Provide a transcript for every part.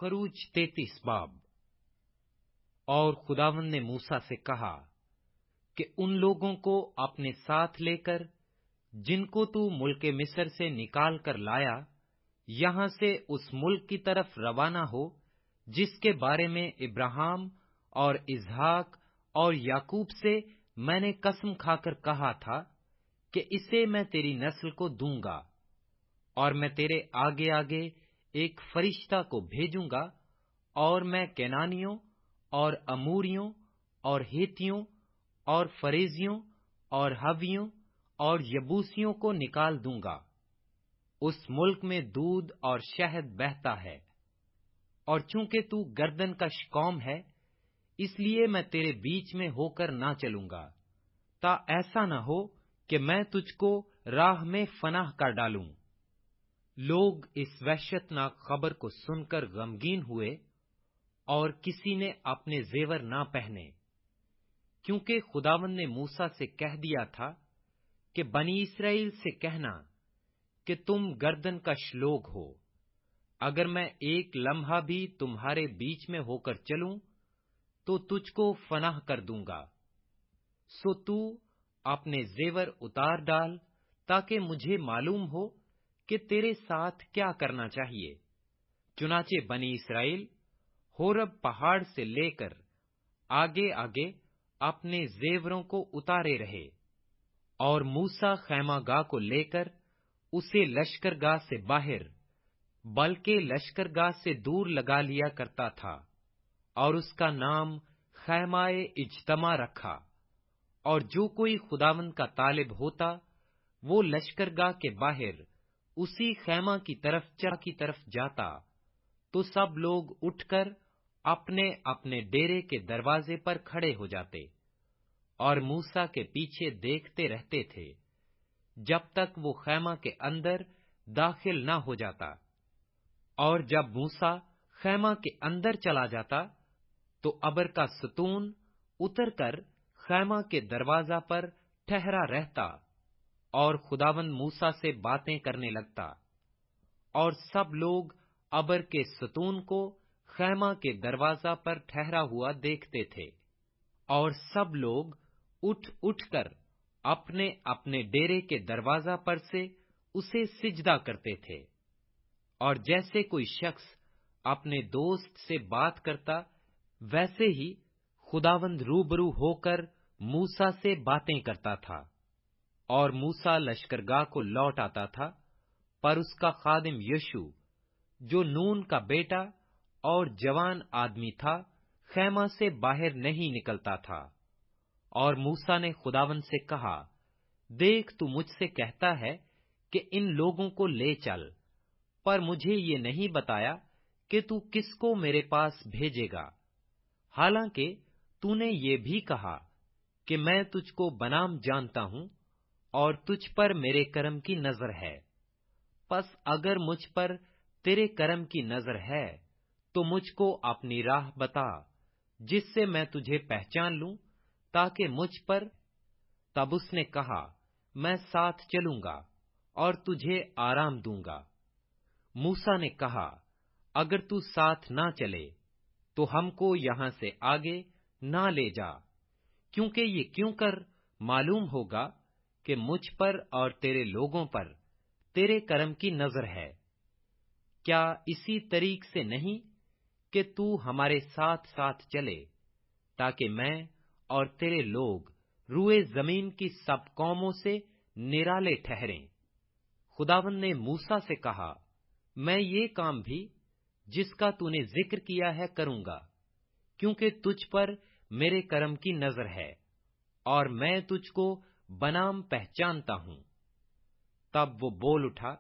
खरूज 33 बाब। और खुदावंद ने मूसा से कहा कि उन लोगों को अपने साथ लेकर, जिनको तू मुल्क मिस्र से निकाल कर लाया, यहां से उस मुल्क की तरफ रवाना हो जिसके बारे में इब्राहिम और इसहाक और याकूब से मैंने कसम खाकर कहा था कि इसे मैं तेरी नस्ल को दूंगा। और मैं तेरे आगे आगे एक फरिश्ता को भेजूंगा, और मैं केनानियों और अमूरियों और हेतियों और फरेजियों और हवियों और यबूसियों को निकाल दूंगा। उस मुल्क में दूध और शहद बहता है। और चूंकि तू गर्दन कश कौम है, इसलिए मैं तेरे बीच में होकर ना चलूंगा, ता ऐसा न हो कि मैं तुझको राह में फनाह कर डालूं। लोग इस वहशतनाक खबर को सुनकर गमगीन हुए, और किसी ने अपने जेवर ना पहने, क्योंकि खुदावंद ने मूसा से कह दिया था कि बनी इस्राएल से कहना कि तुम गर्दन कश लोग हो। अगर मैं एक लम्हा भी तुम्हारे बीच में होकर चलूं, तो तुझको फनाह कर दूंगा। सो तू अपने जेवर उतार डाल, ताकि मुझे मालूम हो कि तेरे साथ क्या करना चाहिए। चुनाचे बनी इस्राएल होरब पहाड़ से लेकर आगे आगे अपने जेवरों को उतारे रहे। और मूसा खैमागाह को लेकर उसे लश्करगाह से बाहर, बल्कि लश्करगाह से दूर लगा लिया करता था, और उसका नाम खैमाए इज्तमा रखा। और जो कोई खुदावंद का तालिब होता, वो लश्करगाह के बाहर उसी खैमा की तरफ जाता, तो सब लोग उठकर अपने अपने डेरे के दरवाजे पर खड़े हो जाते, और मूसा के पीछे देखते रहते थे, जब तक वो खैमा के अंदर दाखिल न हो जाता। और जब मूसा खैमा के अंदर चला जाता, तो अबर का सतून उतरकर खैमा के दरवाजा पर ठहरा रहता, और खुदावंद मूसा से बातें करने लगता। और सब लोग अबर के सतून को खैमा के दरवाजा पर ठहरा हुआ देखते थे। और सब लोग उठ उठकर अपने अपने डेरे के दरवाजा पर से उसे सिजदा करते थे। और जैसे कोई शख्स अपने दोस्त से बात करता, वैसे ही खुदावंद रूबरू होकर मूसा से बातें करता था। और मूसा लश्करगाह को लौट आता था, पर उसका खादिम यीशु, जो नून का बेटा और जवान आदमी था, खैमा से बाहर नहीं निकलता था। और मूसा ने खुदावंद से कहा, देख, तू मुझसे कहता है कि इन लोगों को ले चल, पर मुझे ये नहीं बताया कि तू किसको मेरे पास भेजेगा। हालांकि तूने ये भी कहा कि मैं तुझको बनाम जानता हूं, और तुझ पर मेरे करम की नजर है। बस अगर मुझ पर तेरे करम की नजर है, तो मुझको अपनी राह बता, जिससे मैं तुझे पहचान लूं, ताकि मुझ पर। तब उसने कहा, मैं साथ चलूंगा और तुझे आराम दूंगा। मूसा ने कहा, अगर तू साथ ना चले, तो हमको यहां से आगे ना ले जा, क्योंकि ये क्यों कर मालूम होगा कि मुझ पर और तेरे लोगों पर तेरे करम की नजर है। क्या इसी तरीक से नहीं कि तू हमारे साथ साथ चले, ताकि मैं और तेरे लोग रुए जमीन की सब कौमों से निराले ठहरें। खुदावंद ने मूसा से कहा, मैं ये काम भी जिसका तूने जिक्र किया है करूंगा, क्योंकि तुझ पर मेरे करम की नजर है, और मैं तुझको बनाम पहचानता हूं। तब वो बोल उठा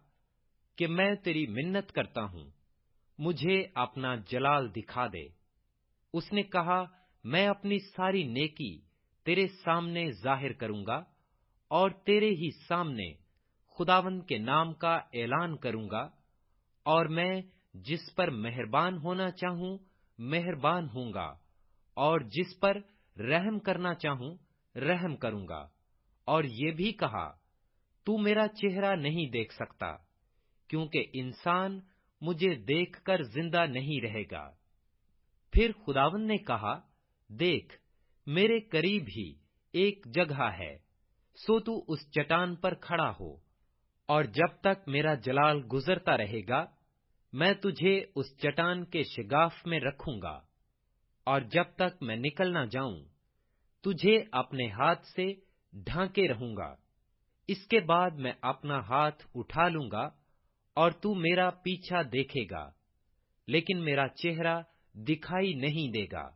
कि मैं तेरी मिन्नत करता हूं, मुझे अपना जलाल दिखा दे। उसने कहा, मैं अपनी सारी नेकी तेरे सामने जाहिर करूंगा, और तेरे ही सामने खुदावंद के नाम का ऐलान करूंगा, और मैं जिस पर मेहरबान होना चाहूं मेहरबान हूंगा, और जिस पर रहम करना चाहूं रहम करूंगा। और ये भी कहा, तू मेरा चेहरा नहीं देख सकता, क्योंकि इंसान مجھے دیکھ کر زندہ نہیں رہے گا۔ پھر خداوند نے کہا، دیکھ، میرے قریب ہی ایک جگہ ہے، سو تو اس چٹان پر کھڑا ہو، اور جب تک میرا جلال گزرتا رہے گا میں تجھے اس چٹان کے شگاف میں رکھوں گا، اور جب تک میں نکل نہ جاؤں تجھے اپنے ہاتھ سے ڈھانکے رہوں گا۔ اس کے بعد میں اپنا ہاتھ اٹھا لوں گا اور تو میرا پیچھا دیکھے گا، لیکن میرا چہرہ دکھائی نہیں دے گا۔